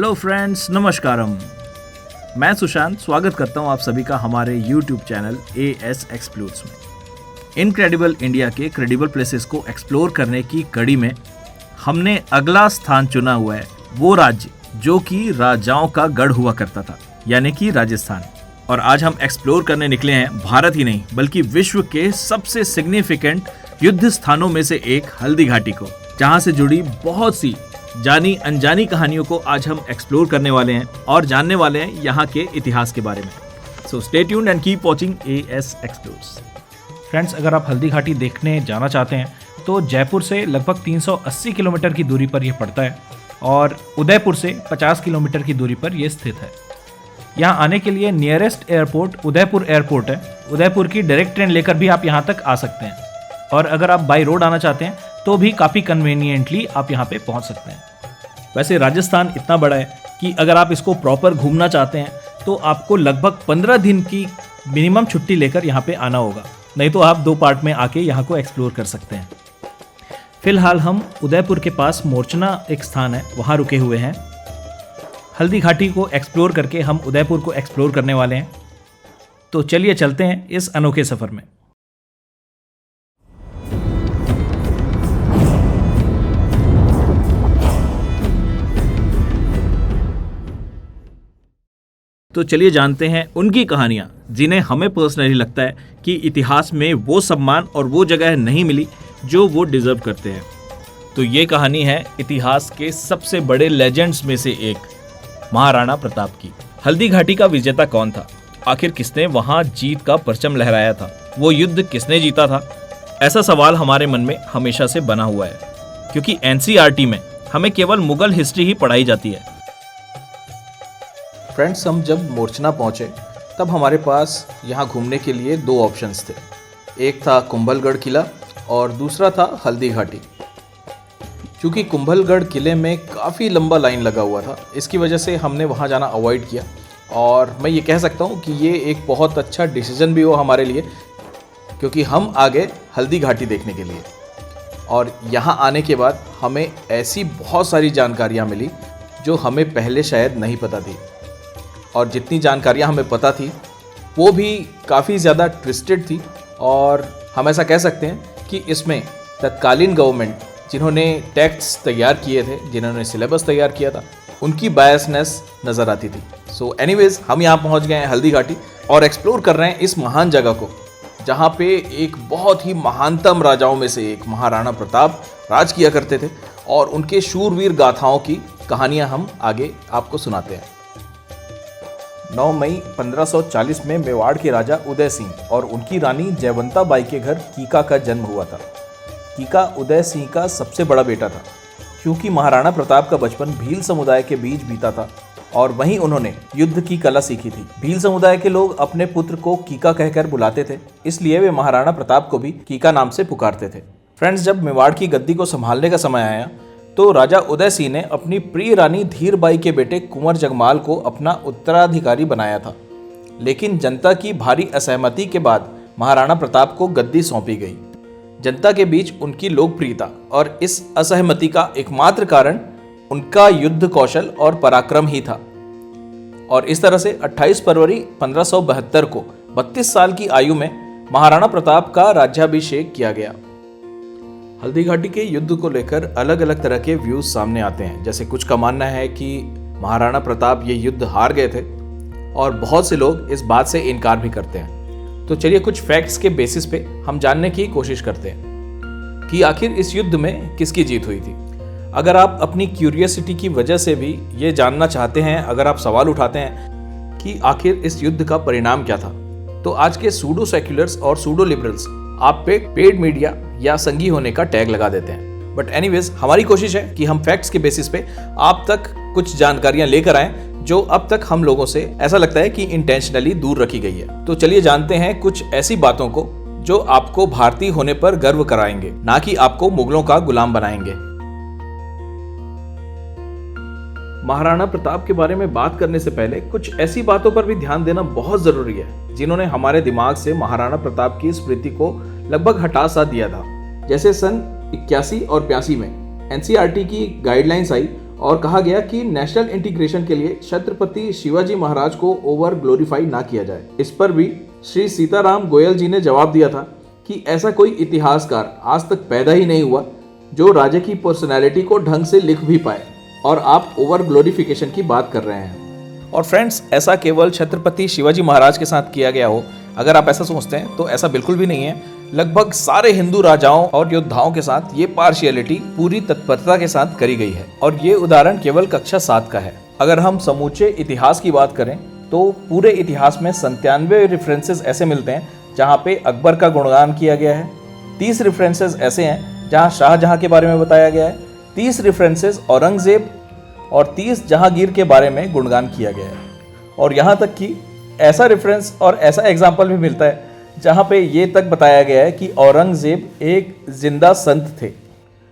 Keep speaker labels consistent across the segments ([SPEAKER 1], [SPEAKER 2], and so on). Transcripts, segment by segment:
[SPEAKER 1] Hello friends, नमस्कारम। मैं सुशांत स्वागत करता हूं आप सभी का हमारे YouTube चैनल AS एक्सप्लोर्स में। इनक्रेडिबल इंडिया के क्रेडिबल प्लेसेस को एक्सप्लोर करने की कड़ी में हमने अगला स्थान चुना हुआ है, वो राज्य जो कि राजाओं का गढ़ हुआ करता था, यानी कि राजस्थान। और आज हम एक्सप्लोर करने निकले हैं भारत ही नहीं बल्कि विश्व के सबसे सिग्निफिकेंट युद्ध स्थानों में से एक हल्दी घाटी को, जहां से जुड़ी बहुत सी जानी अनजानी कहानियों को आज हम एक्सप्लोर करने वाले हैं और जानने वाले हैं यहाँ के इतिहास के बारे में। So stay tuned and keep watching AS explores.
[SPEAKER 2] Friends, अगर आप हल्दी घाटी देखने जाना चाहते हैं तो जयपुर से लगभग 380 किलोमीटर की दूरी पर यह पड़ता है और उदयपुर से 50 किलोमीटर की दूरी पर यह स्थित है। यहाँ आने के लिए नियरेस्ट एयरपोर्ट उदयपुर एयरपोर्ट है। उदयपुर की डायरेक्ट ट्रेन लेकर भी आप यहाँ तक आ सकते हैं और अगर आप बाई रोड आना चाहते हैं तो भी काफ़ी कन्वीनियंटली आप यहाँ पे पहुँच सकते हैं। वैसे राजस्थान इतना बड़ा है कि अगर आप इसको प्रॉपर घूमना चाहते हैं तो आपको लगभग 15 दिन की मिनिमम छुट्टी लेकर यहाँ पे आना होगा, नहीं तो आप 2 पार्ट में आके यहाँ को एक्सप्लोर कर सकते हैं। फिलहाल हम उदयपुर के पास मोरचना एक स्थान है, वहाँ रुके हुए हैं। हल्दी घाटी को एक्सप्लोर करके हम उदयपुर को एक्सप्लोर करने वाले हैं, तो चलिए चलते हैं इस अनोखे सफ़र में।
[SPEAKER 1] तो चलिए जानते हैं उनकी कहानियां, जिन्हें हमें पर्सनली लगता है कि इतिहास में वो सम्मान और वो जगह नहीं मिली जो वो डिजर्व करते हैं। तो ये कहानी है इतिहास के सबसे बड़े लेजेंड्स में से एक, महाराणा प्रताप की। हल्दी घाटी का विजेता कौन था? आखिर किसने वहां जीत का परचम लहराया था? वो युद्ध किसने जीता था? ऐसा सवाल हमारे मन में हमेशा से बना हुआ है, क्योंकि NCERT में हमें केवल मुगल हिस्ट्री ही पढ़ाई जाती है।
[SPEAKER 3] फ्रेंड्स, हम जब मोरचना पहुँचे तब हमारे पास यहाँ घूमने के लिए 2 ऑप्शंस थे। एक था कुंभलगढ़ किला और दूसरा था हल्दी घाटी। क्योंकि कुंभलगढ़ किले में काफ़ी लंबा लाइन लगा हुआ था, इसकी वजह से हमने वहाँ जाना अवॉइड किया और मैं ये कह सकता हूँ कि ये एक बहुत अच्छा डिसीजन भी हुआ हमारे लिए, क्योंकि हम आ गए हल्दी घाटी देखने के लिए। और यहाँ आने के बाद हमें ऐसी बहुत सारी जानकारियाँ मिली जो हमें पहले शायद नहीं पता थी, और जितनी जानकारियाँ हमें पता थी वो भी काफ़ी ज़्यादा ट्विस्टेड थी। और हम ऐसा कह सकते हैं कि इसमें तत्कालीन गवर्नमेंट जिन्होंने टेक्स्ट तैयार किए थे, जिन्होंने सिलेबस तैयार किया था, उनकी बायसनेस नज़र आती थी। सो एनीवेज़, हम यहाँ पहुँच गए हैं हल्दी घाटी और एक्सप्लोर कर रहे हैं इस महान जगह को, जहाँ पे एक बहुत ही महानतम राजाओं में से एक महाराणा प्रताप राज किया करते थे और उनके शूरवीर गाथाओं की कहानियाँ हम आगे आपको सुनाते हैं। 9 मई 1540 में मेवाड़ के राजा उदय सिंह और उनकी रानी जयवंता बाई के घर कीका का जन्म हुआ था। कीका उदय सिंह का सबसे बड़ा बेटा था। क्योंकि महाराणा प्रताप का बचपन भील समुदाय के बीच बीता था और वहीं उन्होंने युद्ध की कला सीखी थी। भील समुदाय के लोग अपने पुत्र को कीका कहकर बुलाते थे, इसलिए वे महाराणा प्रताप को भी कीका नाम से पुकारते थे। फ्रेंड्स, जब मेवाड़ की गद्दी को संभालने का समय आया तो राजा उदय सिंह ने अपनी प्रिय रानी धीरबाई के बेटे कुंवर जगमाल को अपना उत्तराधिकारी बनाया था। लेकिन जनता की भारी असहमति के बाद महाराणा प्रताप को गद्दी सौंपी गई। जनता के बीच उनकी लोकप्रियता और इस असहमति का एकमात्र कारण उनका युद्ध कौशल और पराक्रम ही था। और इस तरह से 28 फरवरी 1572 को 32 साल की आयु में महाराणा प्रताप का राज्याभिषेक किया गया। हल्दी घाटी के युद्ध को लेकर अलग अलग तरह के व्यूज सामने आते हैं। जैसे कुछ का मानना है कि महाराणा प्रताप ये युद्ध हार गए थे और बहुत से लोग इस बात से इनकार भी करते हैं। तो चलिए कुछ फैक्ट्स के बेसिस पे हम जानने की कोशिश करते हैं कि आखिर इस युद्ध में किसकी जीत हुई थी। अगर आप अपनी क्यूरियोसिटी की वजह से भी ये जानना चाहते हैं, अगर आप सवाल उठाते हैं कि आखिर इस युद्ध का परिणाम क्या था, तो आज के सूडो सेक्युलर्स और सूडो लिबरल्स आप पे पेड मीडिया या संगी होने का टैग लगा देते हैं। बट एनीवेज, हमारी कोशिश है कि हम फैक्ट्स के बेसिस पे आप तक कुछ जानकारियां लेकर आएं जो अब तक हम लोगों से ऐसा लगता है कि इंटेंशनली दूर रखी गई है। तो चलिए जानते हैं कुछ ऐसी बातों को जो आपको भारतीय होने पर गर्व कराएंगे, ना कि आपको मुगलों का गुलाम बनाएंगे। महाराणा प्रताप के बारे में बात करने से पहले कुछ ऐसी बातों पर भी ध्यान देना बहुत जरूरी है जिन्होंने हमारे दिमाग से महाराणा प्रताप की स्मृति को लगभग हटा सा दिया था। जैसे सन 81 और 82 में NCERT की गाइडलाइंस आई और कहा गया कि नेशनल इंटीग्रेशन के लिए छत्रपति शिवाजी महाराज को ओवर ग्लोरीफाई ना किया जाए। इस पर भी श्री सीताराम गोयल जी ने जवाब दिया था कि ऐसा कोई इतिहासकार आज तक पैदा ही नहीं हुआ जो राजा की पर्सनैलिटी को ढंग से लिख भी पाए, और आप ओवर ग्लोरिफिकेशन की बात कर रहे हैं। और फ्रेंड्स, ऐसा केवल छत्रपति शिवाजी महाराज के साथ किया गया हो, अगर आप ऐसा सोचते हैं तो ऐसा बिल्कुल भी नहीं है। लगभग सारे हिंदू राजाओं और योद्धाओं के साथ ये पार्शियलिटी पूरी तत्परता के साथ करी गई है, और ये उदाहरण केवल कक्षा 7 का है। अगर हम समूचे इतिहास की बात करें तो पूरे इतिहास में 97 रेफरेंसेस ऐसे मिलते हैं जहाँ पे अकबर का गुणगान किया गया है, 30 रेफरेंसेस ऐसे हैं जहाँ शाहजहां के बारे में बताया गया है, 30 रेफरेंसेस औरंगजेब और 30 जहांगीर के बारे में गुणगान किया गया है। और यहाँ तक कि ऐसा रेफरेंस और ऐसा एग्जाम्पल भी मिलता है जहाँ पे ये तक बताया गया है कि औरंगजेब एक जिंदा संत थे।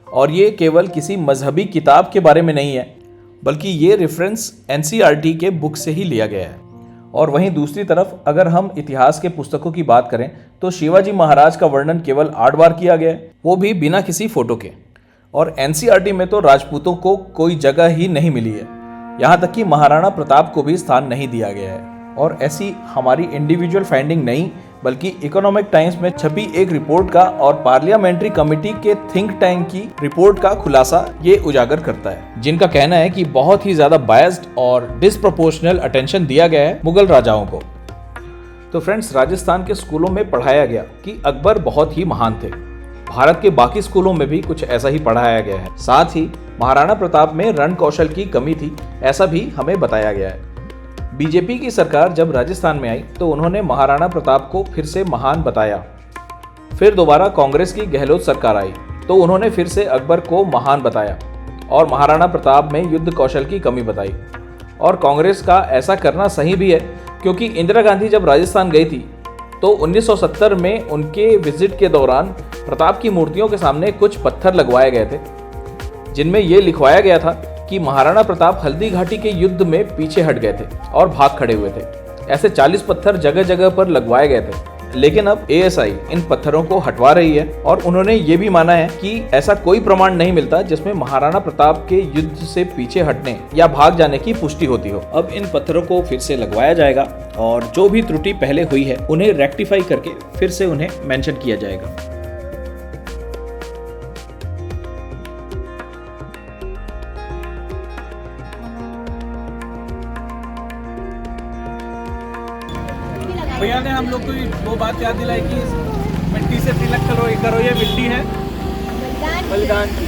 [SPEAKER 3] और ये केवल किसी मजहबी किताब के बारे में नहीं है, बल्कि ये रेफरेंस NCERT के बुक से ही लिया गया है। और वहीं दूसरी तरफ अगर हम इतिहास के पुस्तकों की बात करें तो शिवाजी महाराज का वर्णन केवल 8 बार किया गया है, वो भी बिना किसी फोटो के। और NCERT में तो राजपूतों को कोई जगह ही नहीं मिली है, यहाँ तक कि महाराणा प्रताप को भी स्थान नहीं दिया गया है। और ऐसी हमारी इंडिविजुअल फाइंडिंग नहीं, बल्कि इकोनॉमिक टाइम्स में छपी एक रिपोर्ट का और पार्लियामेंट्री कमेटी के थिंक टैंक की रिपोर्ट का खुलासा ये उजागर करता है, जिनका कहना है कि बहुत ही ज्यादा बायस्ड और डिसप्रोपोर्शनल अटेंशन दिया गया है मुगल राजाओं को। तो फ्रेंड्स, राजस्थान के स्कूलों में पढ़ाया गया कि अकबर बहुत ही महान थे। भारत के बाकी स्कूलों में भी कुछ ऐसा ही पढ़ाया गया है। साथ ही महाराणा प्रताप में रण कौशल की कमी थी, ऐसा भी हमें बताया गया है। बीजेपी की सरकार जब राजस्थान में आई तो उन्होंने महाराणा प्रताप को फिर से महान बताया। फिर दोबारा कांग्रेस की गहलोत सरकार आई तो उन्होंने फिर से अकबर को महान बताया और महाराणा प्रताप में युद्ध कौशल की कमी बताई। और कांग्रेस का ऐसा करना सही भी है, क्योंकि इंदिरा गांधी जब राजस्थान गई थी तो 1970 में उनके विजिट के दौरान प्रताप की मूर्तियों के सामने कुछ पत्थर लगवाए गए थे, जिनमें यह लिखवाया गया था कि महाराणा प्रताप हल्दी घाटी के युद्ध में पीछे हट गए थे और भाग खड़े हुए थे। ऐसे 40 पत्थर जगह जगह पर लगवाए गए थे, लेकिन अब ASI इन पत्थरों को हटवा रही है। और उन्होंने ये भी माना है कि ऐसा कोई प्रमाण नहीं मिलता जिसमें महाराणा प्रताप के युद्ध से पीछे हटने या भाग जाने की पुष्टि होती हो। अब इन पत्थरों को फिर से लगवाया जाएगा और जो भी त्रुटि पहले हुई है उन्हें रेक्टिफाई करके फिर से उन्हें मेंशन किया जाएगा।
[SPEAKER 4] भैया ने हम लोग को वो बात याद दिलाई कि मिट्टी से तिलक करो, ये मिट्टी है बलिदान की।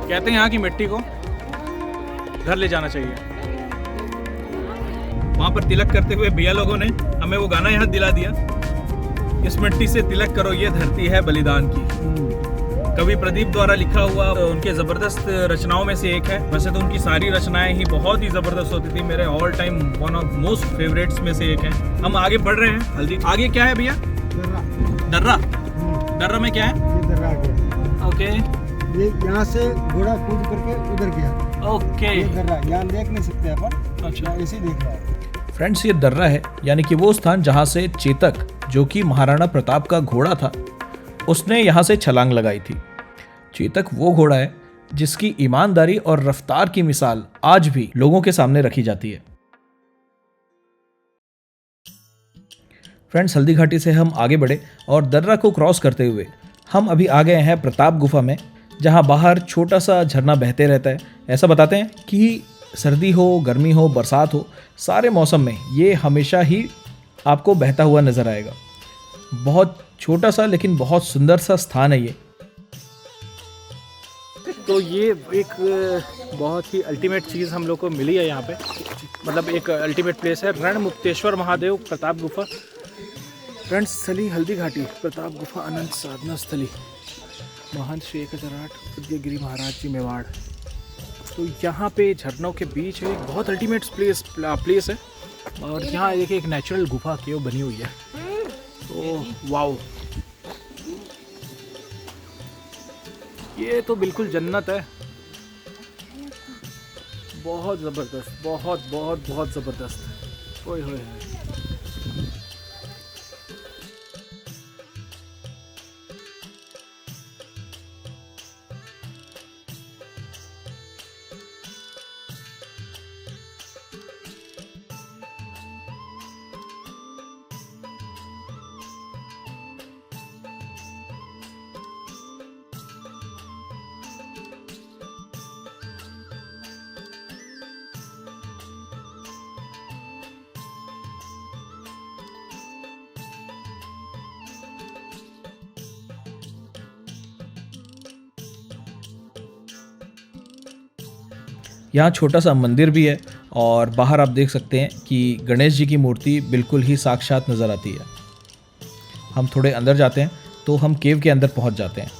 [SPEAKER 4] कहते हैं यहाँ की मिट्टी को घर ले जाना चाहिए। वहाँ पर तिलक करते हुए भैया लोगों ने हमें वो गाना याद दिला दिया, इस मिट्टी से तिलक करो, ये धरती है बलिदान की। कवि प्रदीप द्वारा लिखा हुआ उनके ज़बरदस्त रचनाओं में से एक है। वैसे तो उनकी सारी रचनाएं ही बहुत ही ज़बरदस्त होती थी, मेरे all time one of most favourites में से एक है। हम आगे बढ़ रहे हैं। हल्दी आगे क्या है भैया? दर्रा। दर्रा में क्या है?
[SPEAKER 5] ये दर्रा गया।
[SPEAKER 4] ओके,
[SPEAKER 5] ये यहाँ से घोड़ा कूद करके उधर गया।
[SPEAKER 4] ओके,
[SPEAKER 5] ये दर्रा यहाँ देख नहीं सकते अपन।
[SPEAKER 4] अच्छा,
[SPEAKER 5] ऐसे ही देख रहा है।
[SPEAKER 2] फ्रेंड्स, ये दर्रा है, यानी कि वो स्थान जहाँ से चेतक, जो कि महाराणा प्रताप का घोड़ा था, उसने यहाँ से छलांग लगाई थी। चेतक वो घोड़ा है जिसकी ईमानदारी और रफ्तार की मिसाल आज भी लोगों के सामने रखी जाती है। फ्रेंड्स, हल्दी घाटी से हम आगे बढ़े और दर्रा को क्रॉस करते हुए हम अभी आ गए हैं प्रताप गुफा में, जहाँ बाहर छोटा सा झरना बहते रहता है। ऐसा बताते हैं कि सर्दी हो, गर्मी हो, बरसात हो, सारे मौसम में ये हमेशा ही आपको बहता हुआ नजर आएगा। बहुत छोटा सा लेकिन बहुत सुंदर सा स्थान है ये।
[SPEAKER 4] तो ये एक बहुत ही अल्टीमेट चीज़ हम लोग को मिली है यहाँ पे, मतलब एक अल्टीमेट प्लेस है रण मुक्तेश्वर महादेव प्रताप गुफा। रण स्थली हल्दी घाटी प्रताप गुफा अनंत साधना स्थली महंत श्री 1008 उदयगिरी महाराज जी मेवाड़। तो यहाँ पे झरनों के बीच एक बहुत अल्टीमेट प्लेस है, और यहाँ एक नेचुरल गुफा की बनी हुई है। तो वाओ, ये तो बिल्कुल जन्नत है। बहुत ज़बरदस्त, बहुत बहुत बहुत ज़बरदस्त। ओए होए।
[SPEAKER 2] यहाँ छोटा सा मंदिर भी है और बाहर आप देख सकते हैं कि गणेश जी की मूर्ति बिल्कुल ही साक्षात नज़र आती है। हम थोड़े अंदर जाते हैं तो हम केव के अंदर पहुँच जाते हैं।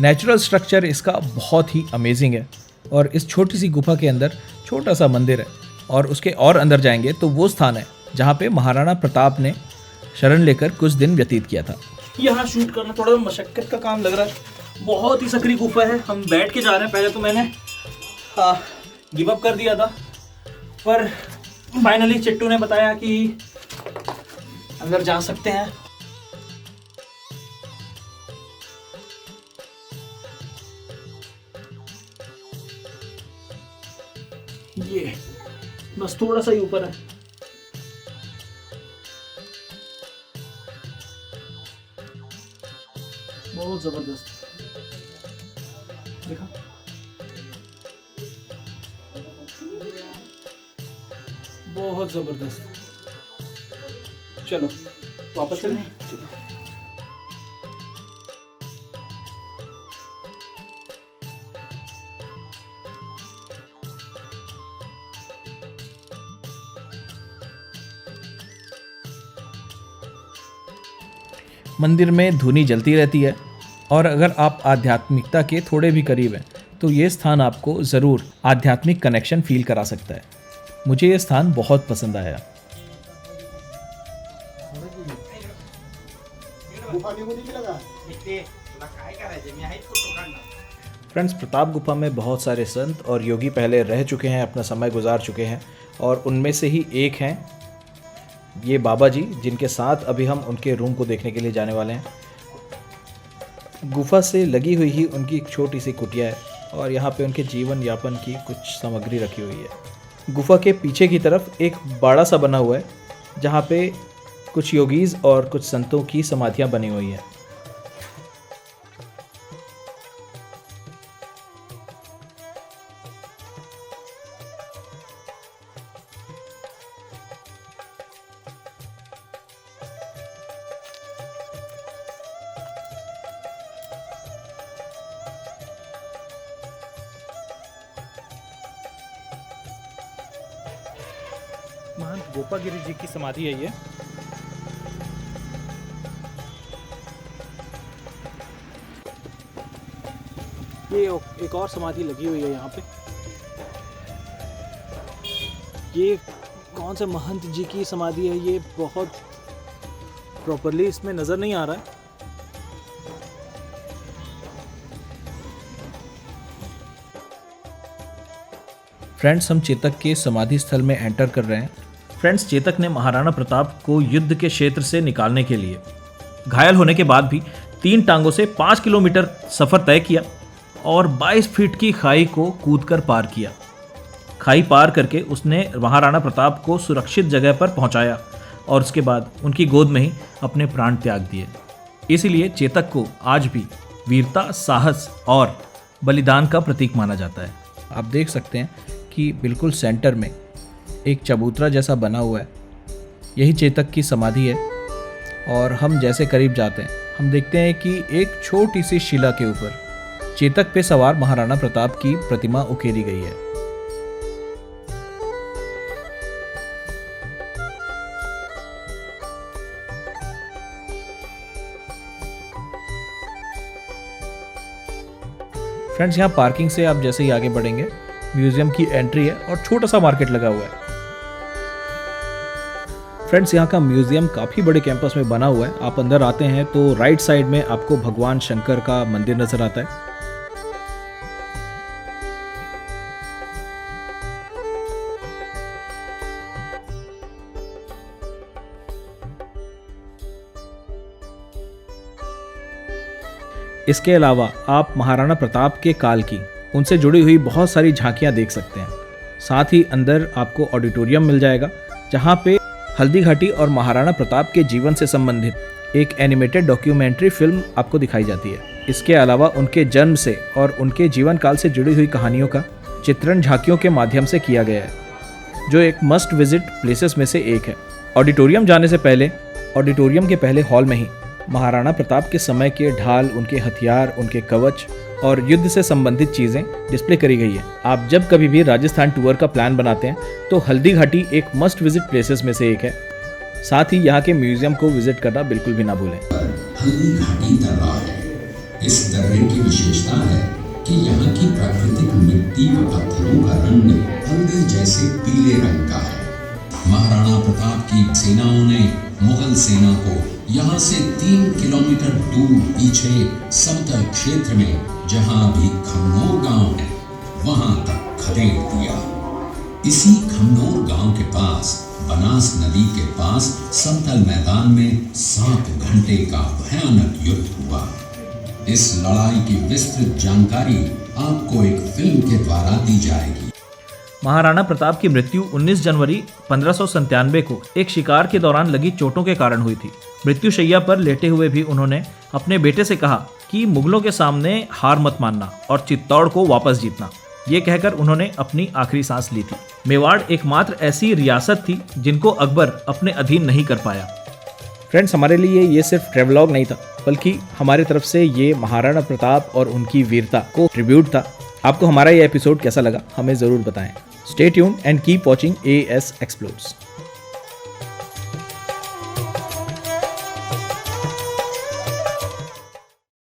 [SPEAKER 2] नेचुरल स्ट्रक्चर इसका बहुत ही अमेजिंग है और इस छोटी सी गुफा के अंदर छोटा सा मंदिर है और उसके और अंदर जाएंगे तो वो स्थान है जहाँ पे महाराणा प्रताप ने शरण लेकर कुछ दिन व्यतीत किया था।
[SPEAKER 1] यहाँ शूट करना थोड़ा मशक्कत का काम लग रहा है, बहुत ही सकरी गुफा है। हम बैठ के जा रहे हैं, पहले तो मैंने गिव अप कर दिया था, पर फाइनली चिट्टू ने बताया कि अंदर जा सकते हैं। ये बस थोड़ा सा ही ऊपर है। बहुत जबरदस्त, देखा बहुत जबरदस्त। चलो वापस चलें।
[SPEAKER 2] मंदिर में धूनी जलती रहती है और अगर आप आध्यात्मिकता के थोड़े भी करीब हैं तो ये स्थान आपको ज़रूर आध्यात्मिक कनेक्शन फील करा सकता है। मुझे ये स्थान बहुत पसंद आया। फ्रेंड्स, प्रताप गुफा में बहुत सारे संत और योगी पहले रह चुके हैं, अपना समय गुजार चुके हैं और उनमें से ही एक हैं ये बाबा जी, जिनके साथ अभी हम उनके रूम को देखने के लिए जाने वाले हैं। गुफा से लगी हुई ही उनकी एक छोटी सी कुटिया है और यहाँ पे उनके जीवन यापन की कुछ सामग्री रखी हुई है। गुफा के पीछे की तरफ एक बाड़ा सा बना हुआ है जहाँ पे कुछ योगीज़ और कुछ संतों की समाधियाँ बनी हुई हैं।
[SPEAKER 4] महंत गोपागिरी जी की समाधि है ये। एक और समाधि लगी हुई है यहाँ पे। ये कौन से महंत जी की समाधि है, ये बहुत प्रॉपरली इसमें नज़र नहीं आ रहा है।
[SPEAKER 2] फ्रेंड्स, हम चेतक के समाधि स्थल में एंटर कर रहे हैं।
[SPEAKER 1] फ्रेंड्स, चेतक ने महाराणा प्रताप को युद्ध के क्षेत्र से निकालने के लिए घायल होने के बाद भी 3 टांगों से 5 किलोमीटर सफ़र तय किया और 22 फीट की खाई को कूदकर पार किया। खाई पार करके उसने महाराणा प्रताप को सुरक्षित जगह पर पहुंचाया और उसके बाद उनकी गोद में ही अपने प्राण त्याग दिए। इसीलिए चेतक को आज भी वीरता, साहस और बलिदान का प्रतीक माना जाता है।
[SPEAKER 2] आप देख सकते हैं कि बिल्कुल सेंटर में एक चबूतरा जैसा बना हुआ है, यही चेतक की समाधि है। और हम जैसे करीब जाते हैं हम देखते हैं कि एक छोटी सी शिला के ऊपर चेतक पे सवार महाराणा प्रताप की प्रतिमा उकेरी गई है। फ्रेंड्स, यहाँ पार्किंग से आप जैसे ही आगे बढ़ेंगे म्यूजियम की एंट्री है और छोटा सा मार्केट लगा हुआ है। फ्रेंड्स, यहाँ का म्यूजियम काफ़ी बड़े कैंपस में बना हुआ है। आप अंदर आते हैं तो राइट साइड में आपको भगवान शंकर का मंदिर नजर आता है। इसके अलावा आप महाराणा प्रताप के काल की उनसे जुड़ी हुई बहुत सारी झांकियां देख सकते हैं। साथ ही अंदर आपको ऑडिटोरियम मिल जाएगा जहां पे हल्दी घाटी और महाराणा प्रताप के जीवन से संबंधित एक एनिमेटेड डॉक्यूमेंट्री फिल्म आपको दिखाई जाती है। इसके अलावा उनके जन्म से और उनके जीवन काल से जुड़ी हुई कहानियों का चित्रण झांकियों के माध्यम से किया गया है, जो एक मस्ट विजिट प्लेसेस में से एक है। ऑडिटोरियम जाने से पहले ऑडिटोरियम के पहले हॉल में ही महाराणा प्रताप के समय के ढाल, उनके हथियार, उनके कवच
[SPEAKER 1] और युद्ध से संबंधित चीज़ें डिस्प्ले करी गई है। आप जब कभी भी राजस्थान टूर का प्लान बनाते हैं तो हल्दी घाटी एक मस्ट विजिट प्लेसेस में से एक है। साथ ही यहाँ के म्यूजियम को विजिट करना बिल्कुल भी ना भूलें।
[SPEAKER 6] हल्दी घाटी दरबार है। इस दर्रे की विशेषता है कि यहाँ की प्राकृतिक मिट्टी व पत्थरों का रंग हल्दी जैसे पीले रंग का है। महाराणा प्रताप की सेनाओं ने मुगल सेना को यहाँ से 3 किलोमीटर दूर पीछे समतल क्षेत्र में, जहाँ अभी खमनोर गांव है, वहां तक खदेड़ दिया। इसी खमनोर गांव के पास बनास नदी के पास समतल मैदान में 7 घंटे का भयानक युद्ध हुआ। इस लड़ाई की विस्तृत जानकारी आपको एक फिल्म के द्वारा दी जाएगी।
[SPEAKER 2] महाराणा प्रताप की मृत्यु 19 जनवरी 1597 को एक शिकार के दौरान लगी चोटों के कारण हुई थी। मृत्युशैया पर लेटे हुए भी उन्होंने अपने बेटे से कहा कि मुगलों के सामने हार मत मानना और चित्तौड़ को वापस जीतना। ये कहकर उन्होंने अपनी आखिरी सांस ली थी। मेवाड़ एकमात्र ऐसी रियासत थी जिनको अकबर अपने अधीन नहीं कर पाया।
[SPEAKER 1] फ्रेंड्स, हमारे लिए ये सिर्फ ट्रेवलॉग नहीं था, बल्कि हमारी तरफ से ये महाराणा प्रताप और उनकी वीरता को ट्रिब्यूट था। आपको हमारा ये एपिसोड कैसा लगा हमें ज़रूर बताएं। Stay tuned and keep watching AS Explores।